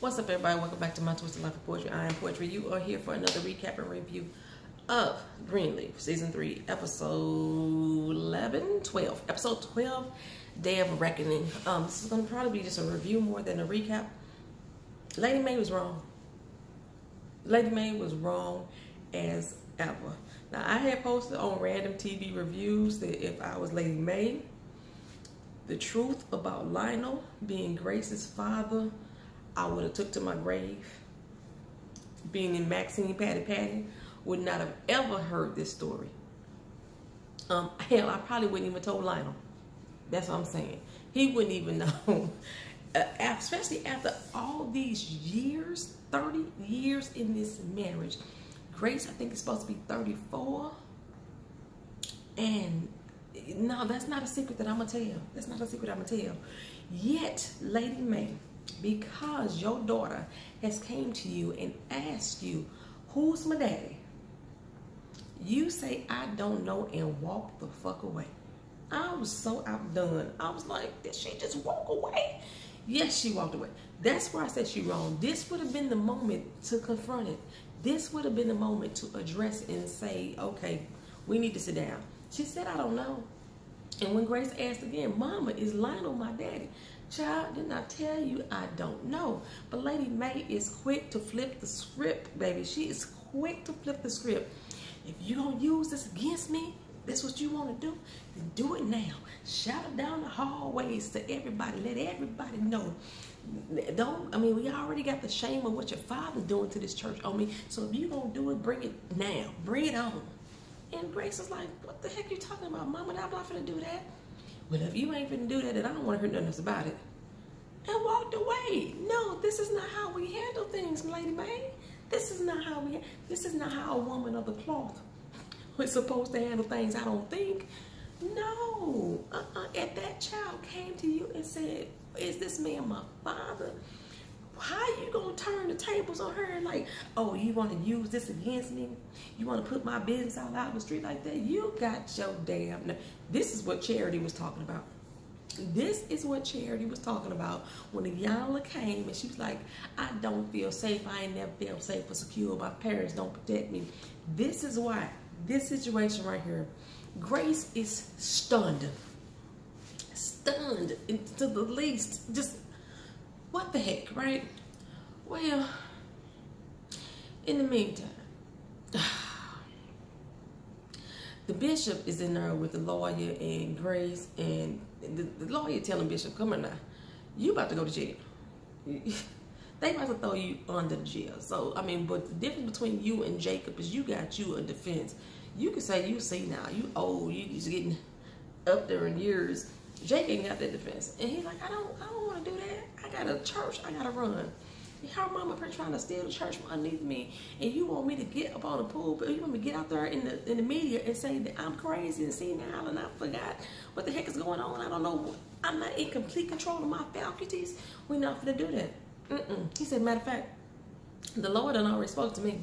What's up, everybody? Welcome back to my Twisted Life of Poetry. I am Poetry. You are here for another recap and review of Greenleaf, Season 3, Episode 12. Episode 12, Day of Reckoning. This is going to probably be just a review more than a recap. Lady Mae was wrong. Lady Mae was wrong as ever. Now, I had posted on random TV reviews that if I was Lady Mae, the truth about Lionel being Grace's father, I would have took to my grave. Being in Maxine Patty would not have ever heard this story. Hell, I probably wouldn't even told Lionel. That's what I'm saying. He wouldn't even know. Especially after all these years, 30 years in this marriage. Grace, I think, is supposed to be 34. And no, that's not a secret that I'm going to tell. That's not a secret I'm going to tell. Yet, Lady Mae, because your daughter has came to you and asked you, who's my daddy? You say, I don't know, and walk the fuck away. I was so outdone. I was like, did she just walk away? Yes, she walked away. That's where I said she wrong. This would have been the moment to confront it. This would have been the moment to address and say, okay, we need to sit down. She said, I don't know. And when Grace asked again, Mama, is Lionel my daddy? Child, didn't I tell you I don't know? But Lady Mae is quick to flip the script, baby. She is quick to flip the script. If you don't use this against me, that's what you want to do, then do it now. Shout it down the hallways to everybody. Let everybody know. We already got the shame of what your father's doing to this church on me. So if you don't do it, bring it now. Bring it on. And Grace is like, what the heck you talking about, Mama? I'm not finna do that. Well, if you ain't finna do that, then I don't want to hear nothing else about it. And walked away. No, this is not how we handle things, Lady Mae. This is not how a woman of the cloth is supposed to handle things, I don't think. No. If that child came to you and said, is this man my father? How you gonna turn the tables on her like, oh, you want to use this against me? You want to put my business out in the street like that? You got your damn... This is what Charity was talking about. This is what Charity was talking about when Iyanla came and she was like, I don't feel safe. I ain't never felt safe or secure. My parents don't protect me. This is why. This situation right here. Grace is stunned. Stunned to the least. Just... what the heck, right? Well, in the meantime, the bishop is in there with the lawyer and Grace, and the lawyer telling Bishop, come on now, you about to go to jail. They about to throw you under the jail. So, but the difference between you and Jacob is you got you a defense. You can say, you see now, you old, you just getting up there in years. Jake ain't got that defense. And he's like, I don't want to do that. I got a church I got to run. Her mama trying to steal the church from underneath me. And you want me to get up on the pool, but you want me to get out there in the media and say that I'm crazy and senile and I forgot what the heck is going on. I don't know. I'm not in complete control of my faculties. We're not going to do that. He said, matter of fact, the Lord done already spoke to me.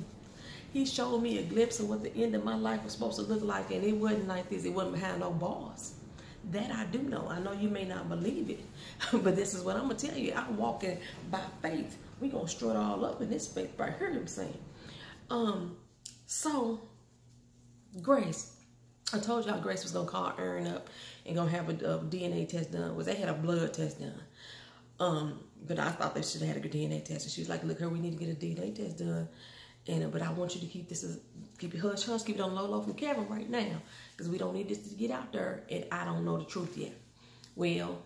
He showed me a glimpse of what the end of my life was supposed to look like. And it wasn't like this. It wasn't behind no bars. That I do know. I know you may not believe it, but this is what I'm going to tell you. I'm walking by faith. We're going to strut all up in this faith right here, I'm saying. So, Grace, I told y'all Grace was going to call Aaron up and going to have a DNA test done. They had a blood test done. But I thought they should have had a DNA test. And she was like, look, we need to get a DNA test done. And but I want you to keep keep it hush hush, keep it on low from Kevin right now, because we don't need this to get out there, and I don't know the truth yet. Well,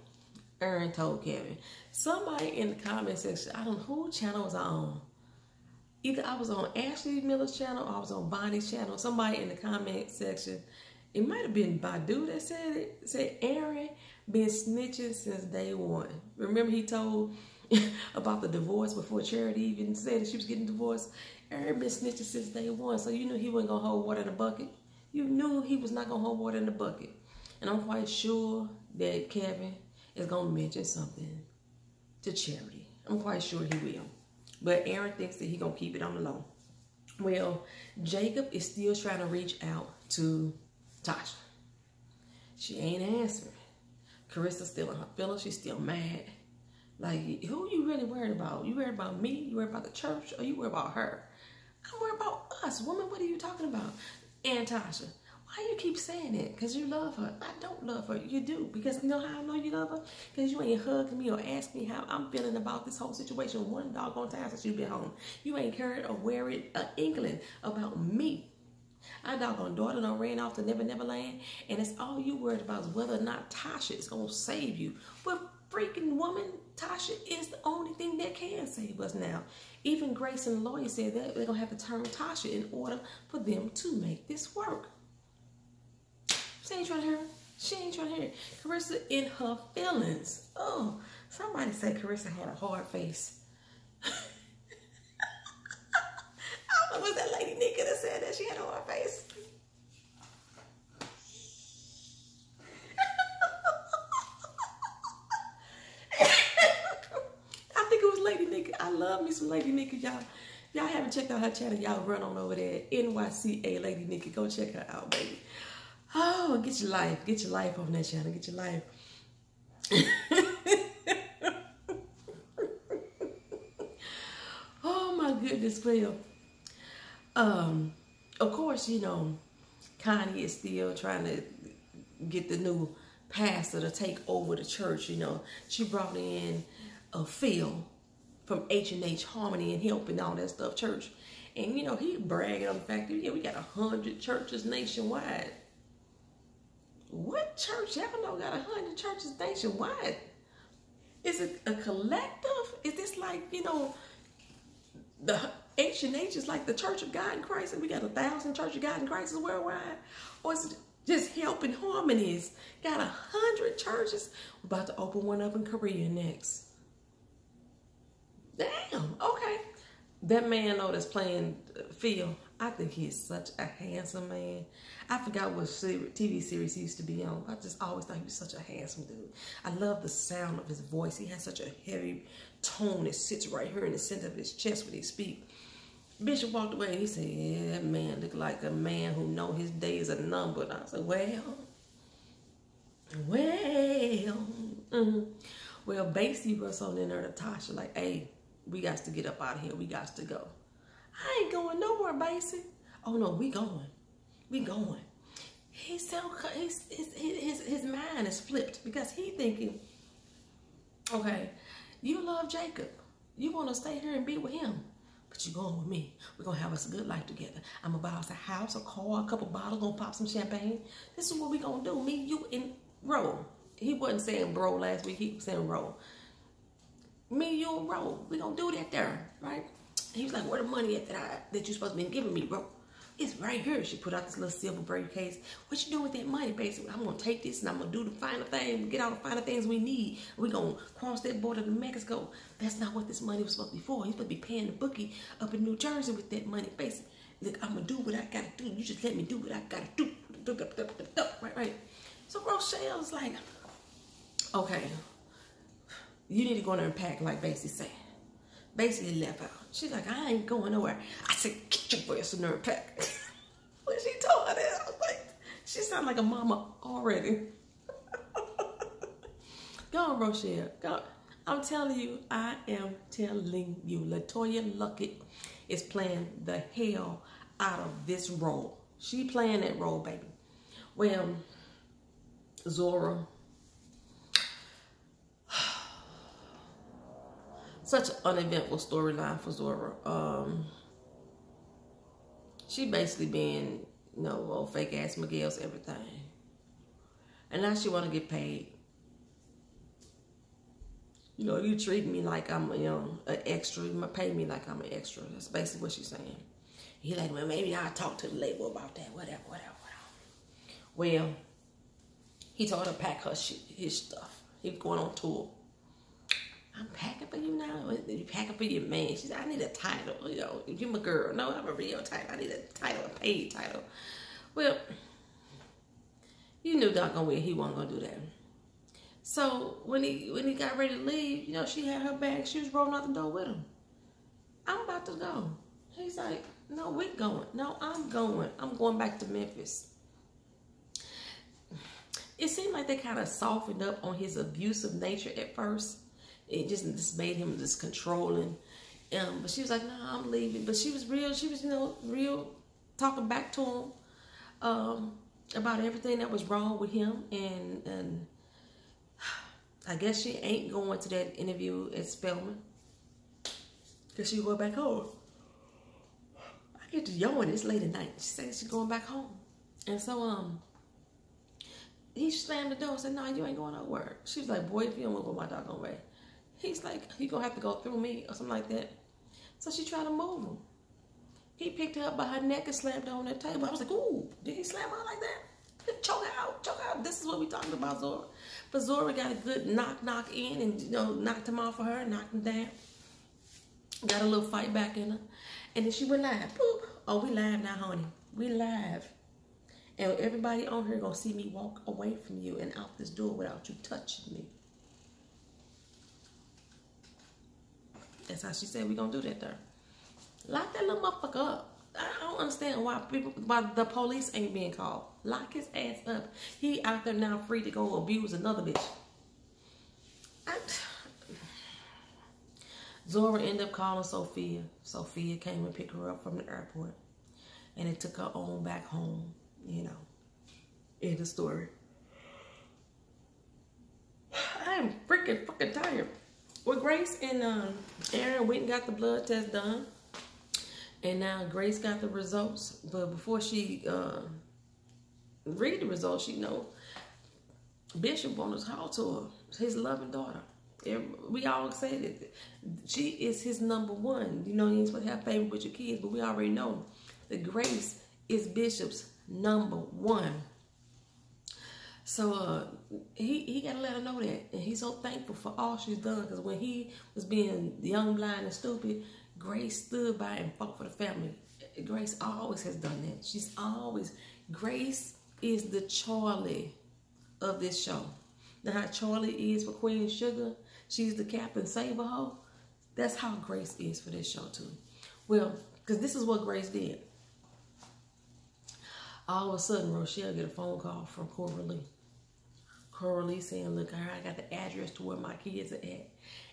Aaron told Kevin. Somebody in the comment section, I don't know who channel was I on. Either I was on Ashley Miller's channel or I was on Bonnie's channel. Somebody in the comment section, it might have been Badu that said it. Said Aaron been snitching since day one. Remember he told about the divorce before Charity even said that she was getting divorced. Aaron been snitching since day one, so you knew he wasn't going to hold water in a bucket. You knew he was not going to hold water in the bucket. And I'm quite sure that Kevin is going to mention something to Charity. I'm quite sure he will. But Aaron thinks that he's going to keep it on the low. Well, Jacob is still trying to reach out to Tasha. She ain't answering. Kerissa's still in her feelings. She's still mad. Like, who you really worried about? You worried about me? You worried about the church? Or you worried about her? I'm worried about us. Woman, what are you talking about? And Tasha, why you keep saying it? Because you love her. I don't love her. You do. Because you know how I know you love her? Because you ain't hugging me or asking me how I'm feeling about this whole situation one doggone time since you've been home. You ain't cared or worried an inkling about me. Our doggone daughter done ran off to Never Never Land, and it's all you worried about is whether or not Tasha is going to save you. Well, freaking woman, Tasha is the only thing that can save us now. Even Grace and the lawyer said that they're going to have to turn Tasha in order for them to make this work. She ain't trying to hear it. She ain't trying to hear it. Kerissa in her feelings. Oh, somebody said Kerissa had a hard face. I don't know, was that Lady Nika that said that she had a hard face? I think it was Lady Nika. I love me some Lady Nika, y'all. Y'all haven't checked out her channel, y'all run on over there. NYCA Lady Nika. Go check her out, baby. Oh, get your life. Get your life on that channel. Get your life. Oh, my goodness, well. Of course, you know, Connie is still trying to get the new pastor to take over the church, you know. She brought in Phil from H&H Harmony and helping all that stuff, church. And, you know, he bragging on the fact that, yeah, we got 100 churches nationwide. What church? Y'all know got 100 churches nationwide. Is it a collective? Is this like, you know, the H&H is like the Church of God in Christ and we got 1,000 Church of God in Christ worldwide? Or is it just helping harmonies? Got 100 churches. We're about to open one up in Korea next. Damn, okay. That man though that's playing Phil, I think he's such a handsome man. I forgot what TV series he used to be on. I just always thought he was such a handsome dude. I love the sound of his voice. He has such a heavy tone that sits right here in the center of his chest when he speaks. Bishop walked away and he said, yeah, that man looked like a man who know his days are numbered. I said, well. Well, Basie was on in there to Tasha like, hey, we got to get up out of here. We got to go. I ain't going nowhere, Basie. Oh, no, we going. We going. His mind is flipped because he thinking, okay, you love Jacob. You want to stay here and be with him. But you going with me. We're going to have us a good life together. I'm going to buy us a house, a car, a couple bottles, going to pop some champagne. This is what we going to do. Me, you, and Ro. He wasn't saying bro last week. He was saying Ro. Me, you, and Ro. We going to do that there, right? He was like, where the money at that you supposed to be giving me, bro? It's right here. She put out this little silver briefcase. What you doing with that money, basically? I'm going to take this and I'm going to do the final thing. Get all the final things we need. We're going to cross that border to Mexico. That's not what this money was supposed to be for. He's supposed to be paying the bookie up in New Jersey with that money, basically. Look, I'm going to do what I got to do. You just let me do what I got to do. Right. So Rochelle's like, okay, you need to go in there and pack like Basie said. Basically left out. She's like, I ain't going nowhere. I said, get your ass in there and pack. When she told her that, I was like, she sounded like a mama already. Go on, Rochelle. Go. I'm telling you, I am telling you, Latoya Luckett is playing the hell out of this role. She playing that role, baby. Well, Zora. Such an uneventful storyline for Zora. She basically being, you know, old fake ass Miguel's everything. And now she want to get paid. You know, you treat me like I'm, you know, an extra. You pay me like I'm an extra. That's basically what she's saying. He like, well, maybe I'll talk to the label about that. Whatever. Well, he told her to pack her shit, his stuff. He was going on tour. I'm packing for you now. You packing for your man. She said, I need a title. You know, you're my girl. No, I'm a real title. I need a title, a paid title. Well, you knew doggone well he wasn't gonna do that. So when he got ready to leave, you know, she had her bag. She was rolling out the door with him. I'm about to go. He's like, no, we going. No, I'm going. I'm going back to Memphis. It seemed like they kind of softened up on his abusive nature at first. It just made him just controlling. But she was like, "Nah, I'm leaving." But she was real. She was, real talking back to him about everything that was wrong with him. And I guess she ain't going to that interview at Spelman because she going back home. I get to yawn. It's late at night. She said she's going back home, and so he slammed the door and said, "No, you ain't going nowhere." She was like, "Boy, if you don't move on my doggone way." He's like, "You gonna have to go through me," or something like that. So she tried to move him. He picked her up by her neck and slammed her on that table. I was like, "Ooh, did he slam her like that? Choke her out, choke her out." This is what we talking about, Zora. But Zora got a good knock in and, knocked him off of her, knocked him down. Got a little fight back in her. And then she went live. Boop. Oh, we live now, honey. We live. And everybody on here gonna see me walk away from you and out this door without you touching me. That's how she said we gonna do that there. Lock that little motherfucker up. I don't understand why the police ain't being called. Lock his ass up. He out there now free to go abuse another bitch. Zora ended up calling Sophia. Sophia came and picked her up from the airport. And it took her on back home, in the story. I am freaking fucking tired. Well, Grace and Aaron went and got the blood test done. And now Grace got the results. But before she read the results, she Bishop wanted to talk to her. His loving daughter. We all say that she is his number one. You ain't supposed to have favor with your kids, but we already know that Grace is Bishop's number one. So he got to let her know that. And he's so thankful for all she's done. Because when he was being young, blind, and stupid, Grace stood by and fought for the family. Grace always has done that. Grace is the Charlie of this show. Now how Charlie is for Queen Sugar, she's the Captain Saberho. That's how Grace is for this show too. Well, because this is what Grace did. All of a sudden, Rochelle get a phone call from Coralie. Coralie saying, "Look, I got the address to where my kids are at,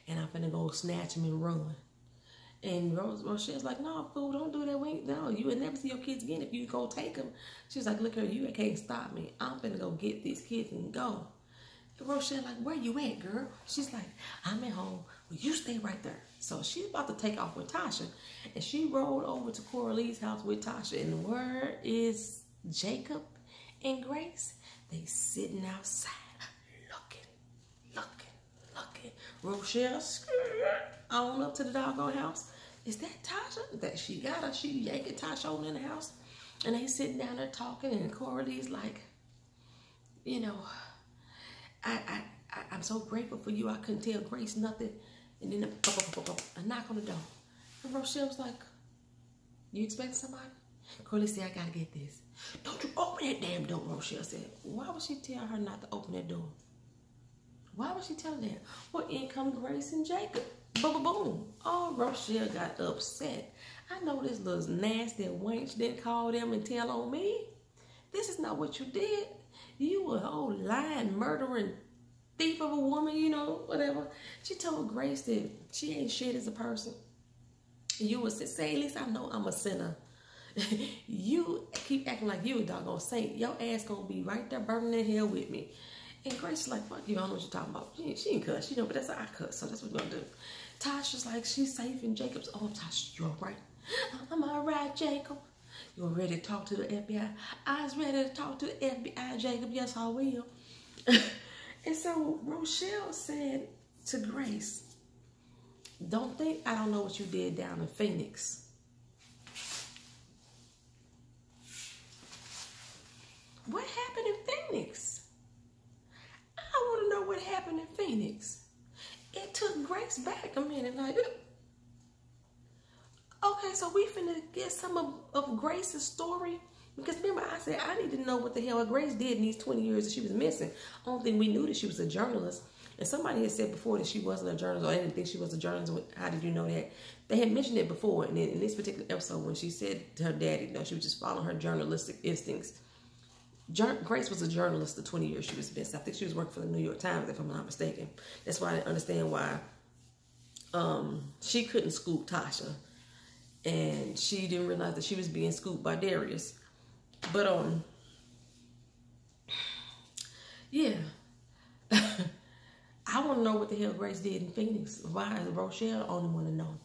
and I'm finna go snatch them and run." And Rochelle's like, "No, fool, don't do that. No, you will never see your kids again if you go take them." She's like, "Look here, you can't stop me. I'm finna go get these kids and go." And Rochelle like, "Where you at, girl?" She's like, "I'm at home. Well, you stay right there." So she's about to take off with Tasha. And she rolled over to Coralie's house with Tasha. And where is Jacob and Grace? They sitting outside looking. Rochelle on up to the doggone house. Is that Tasha? That she got her. She yanking Tasha on in the house. And they sitting down there talking. And Coralie's like, I'm so grateful for you. I couldn't tell Grace nothing. And then a knock on the door. And Rochelle was like, "You expecting somebody?" Coralie said, "I gotta get this." "Don't you open that damn door," Rochelle said. Why would she tell her not to open that door? Why would she tell that? Well, in come Grace and Jacob. Boom, boom, boom. Oh, Rochelle got upset. I know this little nasty wench didn't call them and tell on me. This is not what you did. You were a whole lying, murdering thief of a woman, whatever. She told Grace that she ain't shit as a person. You would say, "At least I know I'm a sinner." You keep acting like you a doggone saint. Your ass gonna be right there burning in hell with me. And Grace is like, "Fuck you, I don't know what you're talking about." She ain't cuss, but that's how I cuss, so that's what we're gonna do. Tasha's like, she's safe in Jacob's. "Oh, Tasha, you all right?" "I'm all right, Jacob." "You're ready to talk to the FBI?" "I was ready to talk to the FBI, Jacob." "Yes, I will." And so Rochelle said to Grace, "Don't think I don't know what you did down in Phoenix." What happened in Phoenix? I want to know what happened in Phoenix. It took Grace back a minute. Like, okay, so we finna get some of Grace's story. Because remember, I said I need to know what the hell Grace did in these 20 years that she was missing. Only thing we knew that she was a journalist. And somebody had said before that she wasn't a journalist, or I didn't think she was a journalist. How did you know that? They had mentioned it before. And in this particular episode, when she said to her daddy, she was just following her journalistic instincts. Grace was a journalist the 20 years she was missing. I think she was working for the New York Times, if I'm not mistaken. That's why I didn't understand why she couldn't scoop Tasha, and she didn't realize that she was being scooped by Darius. But yeah. I want to know what the hell Grace did in Phoenix. Why is Rochelle the only one to know?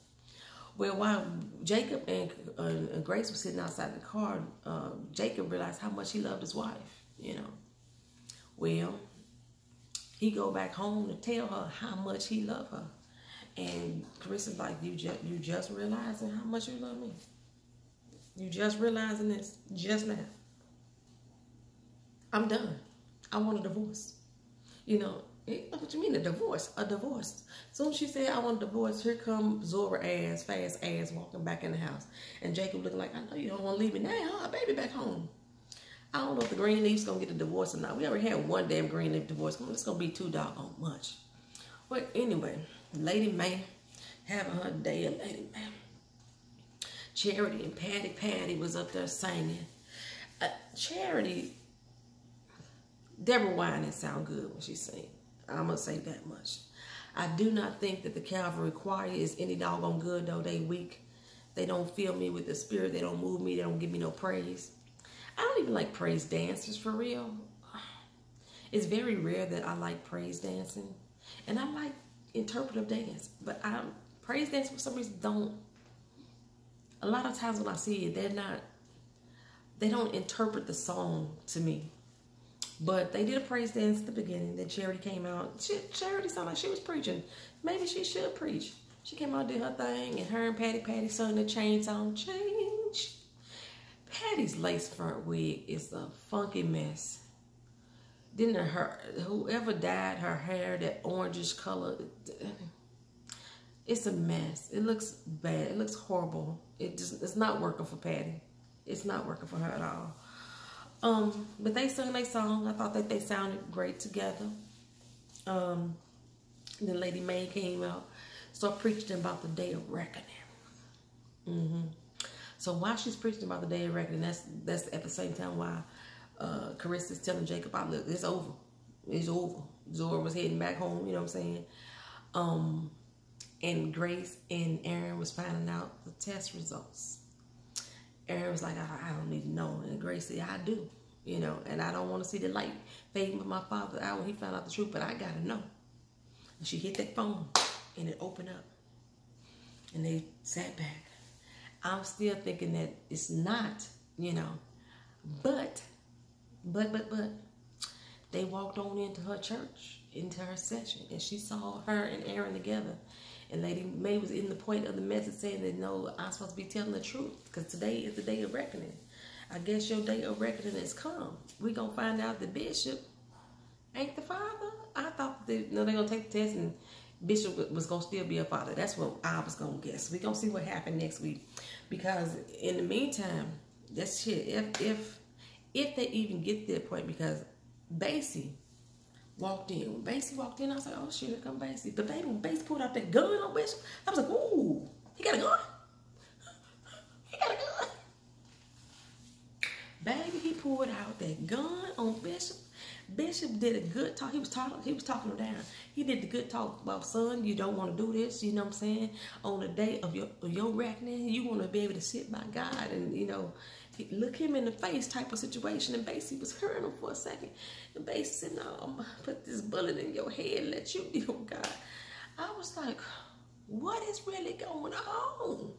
Well, while Jacob and Grace were sitting outside the car, Jacob realized how much he loved his wife, you know. Well, he go back home to tell her how much he loved her. And Kerissa's like, you just realizing how much you love me? You just realizing this just now? I'm done. I want a divorce. You know, what you mean a divorce? A divorce. Soon as she said, I want a divorce, here come Zora ass, fast ass, walking back in the house. And Jacob looking like, I know you don't want to leave me now, huh? Baby back home. I don't know if the Greenleaf's going to get a divorce or not. We already had one damn Greenleaf divorce. It's going to be too doggone much. But anyway, Lady Mae having her day of Lady Mae. Charity and Patty was up there singing. Charity, Deborah Wine sound good when she sing. I'm going to say that much. I do not think that the Calvary Choir is any doggone good, though. They weak. They don't fill me with the spirit. They don't move me. They don't give me no praise. I don't even like praise dancers, for real. It's very rare that I like praise dancing. And I like interpretive dance. But praise dance, for some reason, don't. A lot of times when I see it, they don't interpret the song to me. But they did a praise dance at the beginning. Then Charity came out. Charity sounded like she was preaching. Maybe she should preach. She came out and did her thing. And her and Patty sung the chain song, Change. Patty's lace front wig is a funky mess. Then whoever dyed her hair that orangish color, it's a mess. It looks bad. It looks horrible. It's not working for Patty. It's not working for her at all. But they sung their song. I thought that they sounded great together. Then Lady Mae came out, started preaching about the day of reckoning. So while she's preaching about the day of reckoning, that's at the same time while Kerissa's telling Jacob, look, it's over. It's over. Zora was heading back home, you know what I'm saying? And Grace and Aaron was finding out the test results. Aaron was like, I don't need to know. And Grace said, I do, you know, and I don't want to see the light fading with my father out when he found out the truth, but I got to know. And she hit that phone, and it opened up. And they sat back. I'm still thinking that it's not, you know, but, they walked on into her church, into her session, and she saw her and Aaron together. And Lady Mae was in the point of the message saying that, no, I'm supposed to be telling the truth because today is the day of reckoning. I guess your day of reckoning has come. We're going to find out the bishop ain't the father. I thought that, they're going to take the test and Bishop was going to still be a father. That's what I was going to guess. We're going to see what happened next week. Because in the meantime, that's shit. If they even get to that point, because Basie walked in. When Basie walked in, I was like, oh shit, here come Basie. But baby, when Basie pulled out that gun on Bishop, I was like, ooh, he got a gun? He got a gun? Baby, he pulled out that gun on Bishop. Bishop did a good talk. He was talking him down. He did the good talk about, son, you don't want to do this, you know what I'm saying? On the day of your reckoning, you want to be able to sit by God and, you know, look him in the face type of situation. And Basie was hearing him for a second. And Basie said, no, I'm going to put this bullet in your head and let you deal with God. I was like, what is really going on?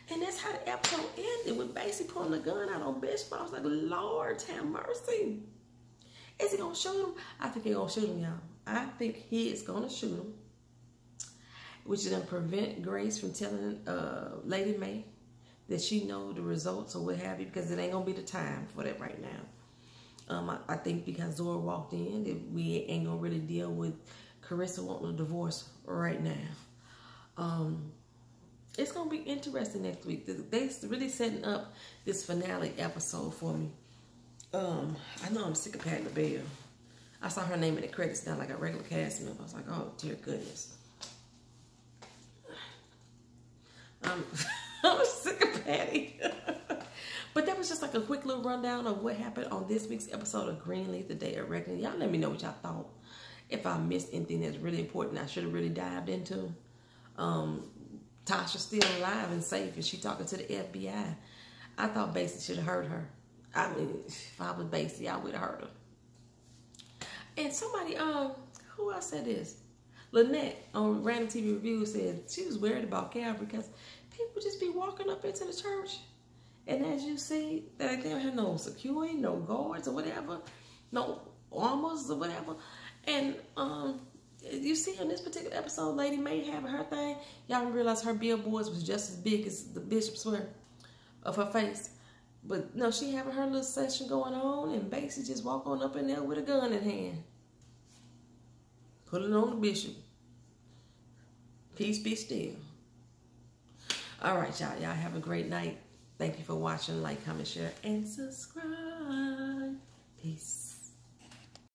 And that's how the episode ended. When Basie pulling the gun out on Bishop, I was like, Lord, have mercy. Is he going to shoot him? I think he's going to shoot him, y'all. I think he is going to shoot him, which is going to prevent Grace from telling Lady Mae that she know the results or what have you, because it ain't going to be the time for that right now. I think because Zora walked in, that we ain't going to really deal with Kerissa wanting a divorce right now. It's going to be interesting next week. They're really setting up this finale episode for me. I know I'm sick of Patty LaBelle. I saw her name in the credits now like a regular cast member. I was like, oh, dear goodness. I'm sick of Patty. But that was just like a quick little rundown of what happened on this week's episode of Greenleaf, the Day of Reckoning. Y'all let me know what y'all thought. If I missed anything that's really important I should have really dived into. Tasha's still alive and safe, and she talking to the FBI. I thought Basie should have heard her. I mean, if I was Basie, I would have heard her. And somebody, who else said this? Lynette on Random TV Review said she was worried about Calvary because people just be walking up into the church, and as you see, they don't have no security, no guards or whatever, no armors or whatever. And you see on this particular episode, Lady Mae having her thing. Y'all realize her billboards was just as big as the bishop's swear of her face. But no, she having her little session going on, and Basie just walk on up in there with a gun in hand. Put it on the bishop. Peace be still. All right, y'all. Y'all have a great night. Thank you for watching. Like, comment, share, and subscribe. Peace.